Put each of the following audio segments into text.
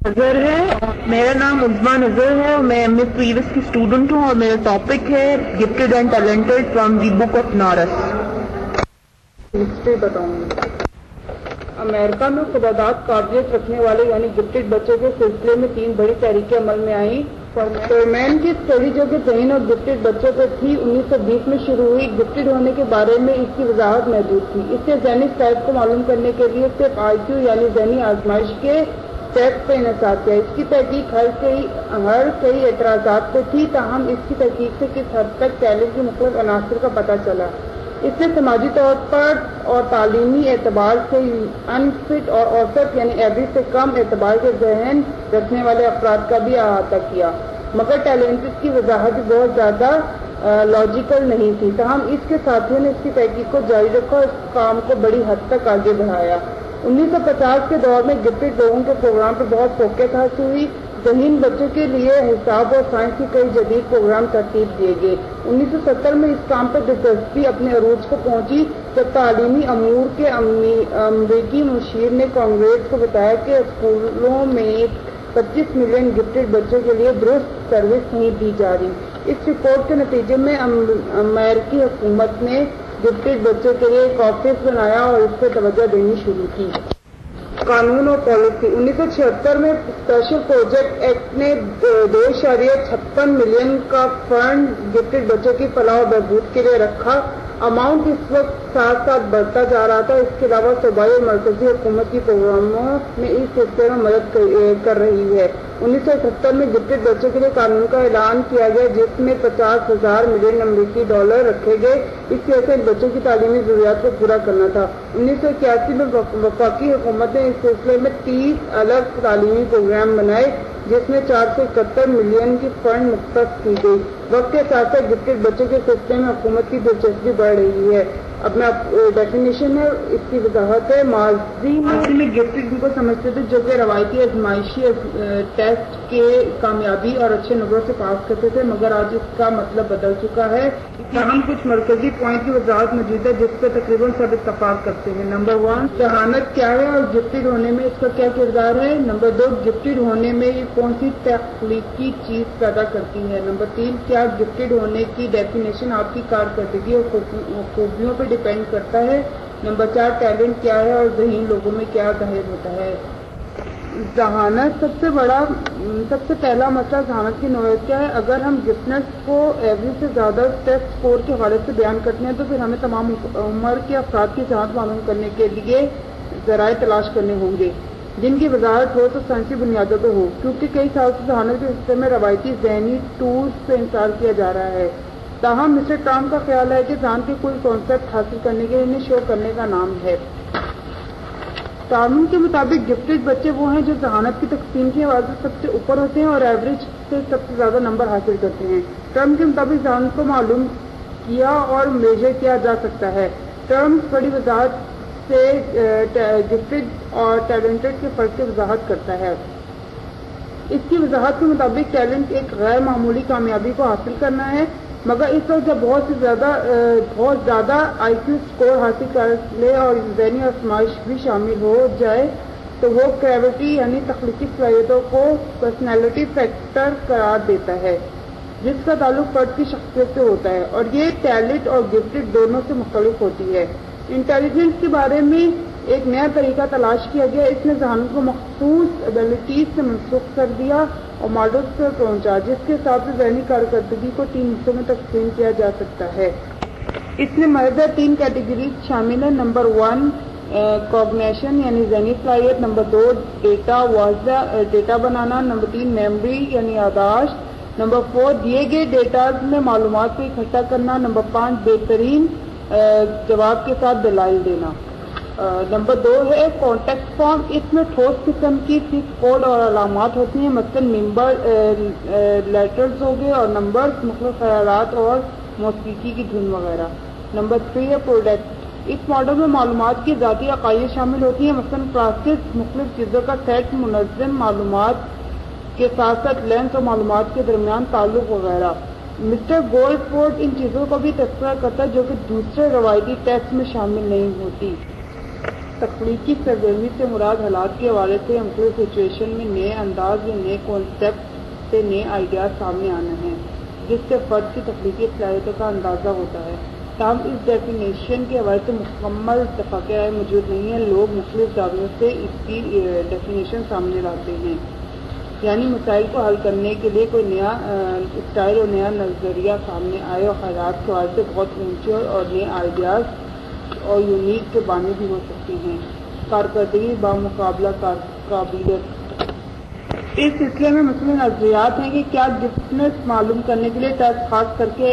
نظر ہے. میرا نام عظما نظر ہے اور میں ایم اے پریویس کی اسٹوڈنٹ ہوں اور میرا ٹاپک ہے gifted and talented from the book of Norse. History بتاؤں گی. امریکہ میں خداداد قابلیت رکھنے والے یعنی گفٹیڈ بچوں کے سلسلے میں 3 بڑی تحریکیں عمل میں آئیں. فورمین کی اسٹڈی جو کہ ذہین اور گفٹیڈ بچوں کو تھی 1920 میں شروع ہوئی. گفٹیڈ ہونے کے بارے میں اس کی وضاحت محدود تھی. اس سے ذہنی صحت کو معلوم کرنے کے لیے صرف آئی کیو یعنی ذہنی آزمائش کے ٹیسٹ پہ انحصار کیا. اس کی تحقیق ہر کئی اعتراضات پہ تھی، تاہم اس کی تحقیق سے کس حد تک ٹیلنٹ کے مختلف عناصر کا پتہ چلا. اس سے سماجی طور پر اور تعلیمی اعتبار سے انفٹ اور اوسط یعنی ایوریج سے کم اعتبار کے ذہن رکھنے والے افراد کا بھی احاطہ کیا. مگر ٹیلنٹ کی وضاحت بہت زیادہ لاجیکل نہیں تھی. تاہم اس کے ساتھیوں نے اس کی تحقیق کو جاری رکھا اور اس کام کو بڑی حد تک آگے بڑھایا. 1950 کے دور میں گفٹیڈ لوگوں کے پروگرام پر بہت فوقیت حاصل ہوئی. ذہین بچوں کے لیے حساب اور سائنس کے کئی جدید پروگرام ترتیب دیے گئے. 1970 میں اس کام پر دلچسپی اپنے عروج کو پہنچی جب تعلیمی امور کے امریکی مشیر نے کانگریس کو بتایا کہ اسکولوں میں 25 ملین گفٹیڈ بچوں کے لیے درست سروس نہیں دی جا رہی. اس رپورٹ کے نتیجے میں امریکی حکومت نے گفٹیڈ بچوں کے لیے ایک آفس بنایا اور اس پہ توجہ دینی شروع کی. قانون اور پالیسی. 1976 میں اسپیشل پروجیکٹ ایکٹ نے 2.56 ملین کا فنڈ گفٹیڈ بچوں کی فلاح و بہبود کے لیے رکھا. اماؤنٹ اس وقت ساتھ ساتھ بڑھتا جا رہا تھا. اس کے علاوہ صوبائی اور مرکزی حکومت کی پروگراموں میں اس سلسلے میں مدد کر رہی ہے. 1970 میں گفٹیڈ بچوں کے لیے قانون کا اعلان کیا گیا جس میں 50,000 ملین امریکی ڈالر رکھے گئے. اس کی وجہ سے ان بچوں کی تعلیمی ضروریات کو پورا کرنا تھا. 1981 میں وفاقی حکومت نے اس سلسلے میں 30 الگ تعلیمی پروگرام بنائے جس میں 471 ملین کی فنڈ مختص کی گئی. وقت کے ساتھ ساتھ گفٹیڈ بچوں کے سلسلے میں حکومت کی دلچسپی بڑھ رہی ہے. اب میں ڈیفینیشن ہے اس کی وضاحت ہے. ماضی میں گفٹیڈ کو سمجھتے تھے جو کہ روایتی آزمائشی ٹیسٹ کے کامیابی اور اچھے نمبروں سے پاس کرتے تھے، مگر آج اس کا مطلب بدل چکا ہے. تاہم کچھ مرکزی پوائنٹ کی وضاحت موجود ہے جس پہ تقریباً سب اتفاق کرتے ہیں. نمبر 1 ذہانت کیا ہے اور گفٹیڈ ہونے میں اس کا کیا کردار ہے. نمبر 2 گفٹیڈ ہونے میں یہ کون سی تخلیقی چیز پیدا کرتی ہے. نمبر 3 کیا گفٹیڈ ہونے کی ڈیفینیشن آپ کی کارکردگی اور خوبیوں پہ ڈیپینڈ کرتا ہے. نمبر 4 ٹیلنٹ کیا ہے اور ذہین لوگوں میں کیا ظاہر ہوتا ہے. ذہانت سب سے پہلا مسئلہ ذہانت کی نوعیت کیا ہے. اگر ہم گفٹنس کو ایوریج سے زیادہ ٹیسٹ اسکور کے حوالے سے بیان کرتے ہیں تو پھر ہمیں تمام عمر کے افراد کی ذہانت معلوم کرنے کے لیے ذرائع تلاش کرنے ہوں گے جن کی وضاحت ہو تو سائنسی بنیادوں پہ ہو، کیونکہ کئی سال سے ذہانت کے حصے میں روایتی ذہنی ٹولز سے انکار کیا جا رہا ہے. تاہم مسٹر ٹام کا خیال ہے کہ ذہان کے کوئی کانسیپٹ حاصل کرنے کے لیے انہیں شو کرنے کا نام ہے. قانون کے مطابق گفٹیڈ بچے وہ ہیں جو ذہانت کی تقسیم کے حوالے سے سب سے اوپر ہوتے ہیں اور ایوریج سے سب سے زیادہ نمبر حاصل کرتے ہیں. ٹرم کے مطابق ذہانت کو معلوم کیا اور میجر کیا جا سکتا ہے. ٹرم بڑی وضاحت سے گفٹیڈ اور ٹیلنٹڈ کے فرق کی وضاحت کرتا ہے. اس کی وضاحت کے مطابق ٹیلنٹ ایک غیر معمولی کامیابی کو حاصل کرنا ہے، مگر اس وقت جب بہت زیادہ آئی کیو اسکور حاصل کر لے اور ذہنی آزمائش بھی شامل ہو جائے تو وہ کریٹیوٹی یعنی تخلیقی صلاحیتوں کو پرسنالٹی فیکٹر قرار دیتا ہے جس کا تعلق فرد کی شخصیت سے ہوتا ہے، اور یہ ٹیلنٹ اور گفٹڈ دونوں سے مختلف ہوتی ہے. انٹیلیجنس کے بارے میں ایک نیا طریقہ تلاش کیا گیا. اس نے ذہانت کو مخصوص ایبلٹیز سے منسوخ کر دیا اور ماڈلز پر پہنچا جس کے حساب سے ذہنی کارکردگی کو 3 حصوں میں تقسیم کیا جا سکتا ہے. اس میں مزید 3 کیٹیگریز شامل ہیں. نمبر 1 کوگنیشن یعنی ذہنی صلاحیت. نمبر 2 ڈیٹا واضح ڈیٹا بنانا. نمبر 3 میموری یعنی یادداشت. نمبر 4 دیے گئے ڈیٹاز میں معلومات کو اکٹھا کرنا. نمبر 5 بہترین جواب کے ساتھ دلائل دینا. نمبر 2 ہے کانٹیکٹ فارم. اس میں ٹھوس قسم کی فکس کوڈ اور علامات ہوتی ہیں، مثلاً ممبر لیٹرز ہو گئے اور نمبرز، مختلف خیالات اور موسیقی کی دھن وغیرہ. نمبر 3 ہے پروڈکٹ. اس ماڈل میں معلومات کی ذاتی عقائد شامل ہوتی ہیں، مثلاً کلاسز، مختلف چیزوں کا سیٹ، منظم معلومات کے ساتھ ساتھ لینس اور معلومات کے درمیان تعلق وغیرہ. مسٹر گولڈ فورڈ ان چیزوں کو بھی تذکرہ کرتا ہے جو کہ دوسرے روایتی ٹیسٹ میں شامل نہیں ہوتی. تخلیقی سرگرمی سے مراد حالات کے حوالے سے مختلف سچویشن میں نئے انداز یا نئے کانسیپٹ سے نئے آئیڈیاز سامنے آنا ہے، جس سے فرد کی تخلیقی صلاحیتوں کا اندازہ ہوتا ہے۔ تاہم اس ڈیفینیشن کے حوالے سے مکمل اتفاق رائے موجود نہیں ہے۔ لوگ مختلف زاویوں سے اس کی ڈیفینیشن سامنے لاتے ہیں، یعنی مسائل کو حل کرنے کے لیے کوئی نیا اسٹائل اور نیا نظریہ سامنے آئے اور خیالات کے حوالے سے بہت اونچے اور نئے آئیڈیاز اور یونیک کے بانی بھی ہو سکتے ہیں۔ کارکردگی بامقابلہ قابلیت۔ اس سلسلے میں مختلف نظریات ہیں کہ کیا گفٹنس معلوم کرنے کے لیے ٹیسٹ خاص کر کے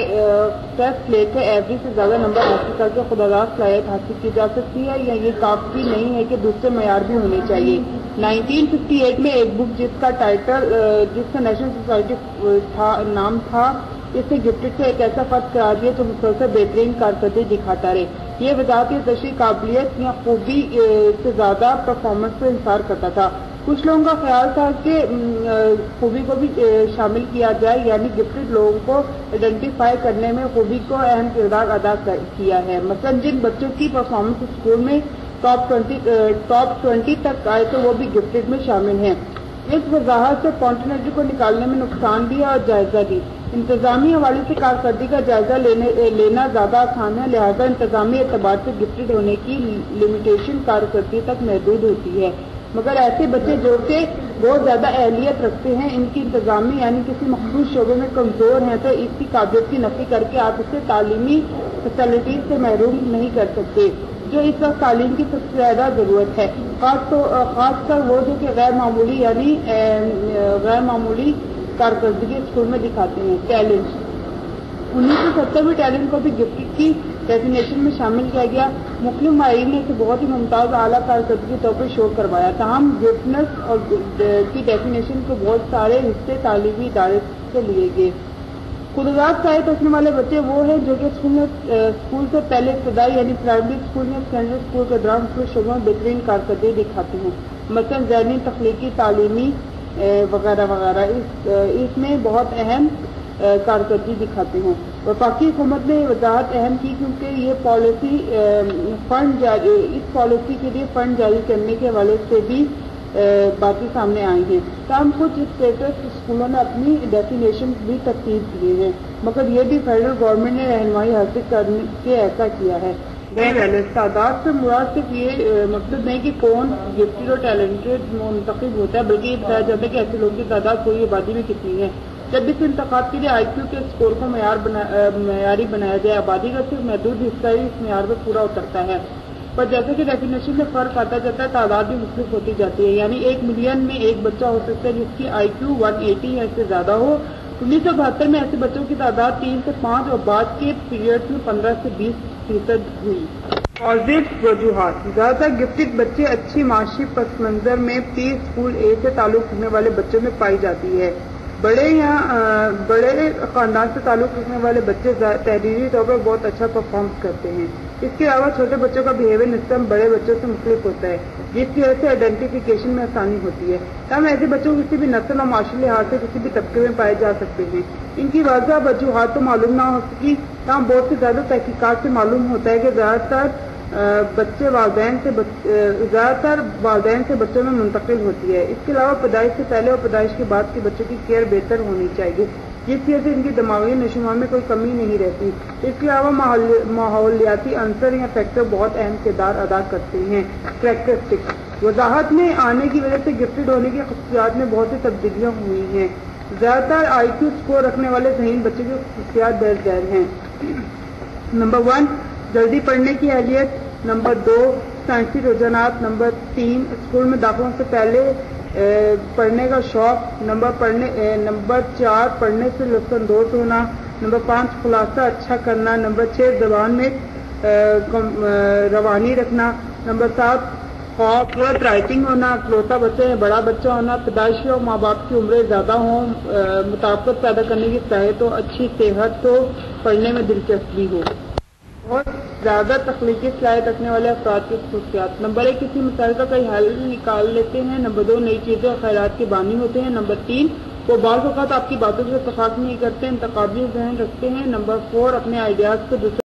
ٹیسٹ لے کر ایوریج سے زیادہ نمبر حاصل کر کے خودآگاہ صلاحیت حاصل کی جا سکتی ہے، یا یہ کافی نہیں ہے کہ دوسرے معیار بھی ہونے چاہیے۔ 1958 میں ایک بک جس کا نیشنل سوسائٹی نام تھا، اس نے گفٹڈ سے ایک ایسا فرد قرار دیا جو مسلسل بہترین کارکردگی دکھاتا رہے۔ یہ وضاحت تشریح قابلیت یا خوبی سے زیادہ پرفارمنس پر انحصار کرتا تھا۔ کچھ لوگوں کا خیال تھا کہ خوبی کو بھی شامل کیا جائے، یعنی گفٹڈ لوگوں کو آئیڈینٹیفائی کرنے میں خوبی کو اہم کردار ادا کیا ہے۔ مثلا جن بچوں کی پرفارمنس اسکول میں ٹاپ 20 تک آئے تو وہ بھی گفٹڈ میں شامل ہیں۔ اس وضاحت سے اسپونٹینیٹی کو نکالنے میں نقصان بھی اور جائزہ بھی۔ انتظامی حوالے سے کارکردگی کا جائزہ لینا زیادہ آسان ہے، لہذا انتظامی اعتبار سے گفٹڈ ہونے کی لمیٹیشن کارکردگی تک محدود ہوتی ہے، مگر ایسے بچے جو کہ بہت زیادہ اہلیت رکھتے ہیں، ان کی انتظامی یعنی کسی مخصوص شعبے میں کمزور ہیں، تو اس کی قابلیت کی نفی کر کے آپ اسے تعلیمی فیسلٹیز سے محروم نہیں کر سکتے، جو اس وقت تعلیم کی سب سے زیادہ ضرورت ہے، خاص کر وہ جو کہ غیر معمولی یعنی غیر معمولی کارکردگی اسکول میں دکھاتے ہیں۔ ٹیلنٹ 1970 میں ٹیلنٹ کو بھی گفٹڈ کی ڈیفینیشن میں شامل کیا گیا۔ مختلف ماہرین نے اسے بہت ہی ممتاز اعلیٰ کارکردگی کے طور پر شو کروایا، تاہم گفٹنس اور کی ڈیفینیشن کے بہت سارے حصے تعلیمی ادارے سے لیے گئے۔ خودآگاہ صلاحیت رکھنے والے بچے وہ ہیں جو کہ اسکول سے پہلے ابتدائی یعنی پرائمری اسکول یا سیکنڈری اسکول کے دوران مختلف شعبوں میں بہترین کارکردگی دکھاتے ہیں، مثلا ذہنی، تخلیقی، تعلیمی وغیرہ وغیرہ، اس میں بہت اہم کارکردگی دکھاتے ہیں۔ وفاقی حکومت نے یہ وضاحت اہم کی کیونکہ یہ پالیسی اس پالیسی کے لیے فنڈ جاری کرنے کے حوالے سے بھی باتیں سامنے آئی ہیں۔ تاہم کچھ اسٹیٹس اسکولوں نے اپنی ڈیفینیشن بھی ترتیب دیے ہیں، مگر یہ بھی فیڈرل گورنمنٹ نے رہنمائی حاصل کرنے کے ایسا کیا ہے۔ تعداد سے مراد صرف یہ مقصد نہیں کہ کون گفٹڈ اور ٹیلنٹڈ منتخب ہوتا ہے، بلکہ یہ بتایا جاتا ہے کہ ایسے لوگوں کی تعداد پوری آبادی میں کتنی ہے۔ جب اس انتخاب کے لیے آئی کیو کے اسکور کو معیاری بنایا جائے، آبادی کا صرف محدود حصہ ہی اس معیار پر پورا اترتا ہے، پر جیسے کہ ڈیفینیشن میں فرق آتا جاتا ہے، تعداد بھی مختلف ہوتی جاتی ہے، یعنی 1 ملین میں ایک بچہ ہو سکتا ہے جس کی آئی کیو 180 یا اس سے زیادہ ہو۔ 1972 میں ایسے بچوں کی تعداد 3 سے 5 اور بعد کے پیریڈ میں 15 سے 20% ہوئی۔ پازیٹیو وجوہات: زیادہ تر گفٹڈ بچے اچھی معاشی پس منظر میں پری اسکول ایج سے تعلق رکھنے والے بچوں میں پائی جاتی ہے۔ بڑے خاندان سے تعلق رکھنے والے بچے تحریری طور پر بہت اچھا پرفارم کرتے ہیں۔ اس کے علاوہ چھوٹے بچوں کا بیہیویئر نسبتاً بڑے بچوں سے مختلف ہوتا ہے، جس کی وجہ سے آئیڈینٹیفیکیشن میں آسانی ہوتی ہے۔ تاہم ایسے بچوں کو کسی بھی نسل اور معاشی لحاظ سے کسی بھی طبقے میں پائے جا سکتے ہیں۔ ان کی واضح وجوہات تو معلوم نہ ہو سکی، تاہم بہت سے زیادہ تحقیقات سے معلوم ہوتا ہے کہ زیادہ تر والدین سے بچوں میں منتقل ہوتی ہے۔ اس کے علاوہ پیدائش سے پہلے اور پیدائش کے بعد کے بچوں کی کیئر بہتر ہونی چاہیے، جس کی وجہ سے ان کی دماغی نشوونما میں کوئی کمی نہیں رہتی۔ اس کے علاوہ ماحولیاتی عنصر یا فیکٹر بہت اہم کردار ادا کرتے ہیں۔ کریکٹرسٹکس: وضاحت میں آنے کی وجہ سے گفٹڈ ہونے کی خصوصیات میں بہت سی تبدیلیاں ہوئی ہیں۔ زیادہ تر آئی کیو اسکور رکھنے والے ذہین بچوں کی خصوصیات درج ذیل ہیں۔ نمبر 1، جلدی پڑھنے کی اہلیت۔ نمبر 2، سائنسی رجحانات۔ نمبر 3، اسکول میں داخلوں سے پہلے پڑھنے کا شوق۔ نمبر 4، پڑھنے سے لطف اندوز ہونا۔ نمبر 5، خلاصہ اچھا کرنا۔ نمبر 6، زبان میں روانی رکھنا۔ نمبر 7، خوف رائٹنگ ہونا۔ اکلوتا بچہ یا بڑا بچہ ہونا۔ پیدائشی اور ماں باپ کی عمریں زیادہ ہوں، مطابقت پیدا کرنے کی صلاحیت ہو، اچھی صحت ہو، پڑھنے میں دلچسپی ہو۔ بہت زیادہ تخلیقی صلاحیت رکھنے والے افراد کی خصوصیات: نمبر 1، کسی مسئلے کا کوئی حل نکال لیتے ہیں۔ نمبر 2، نئی چیزیں اور خیالات کے بانی ہوتے ہیں۔ نمبر 3، وہ بعض اوقات آپ کی باتوں سے اتفاق نہیں کرتے، انتخابی ذہن رکھتے ہیں۔ نمبر 4، اپنے آئیڈیاز کو دوسرے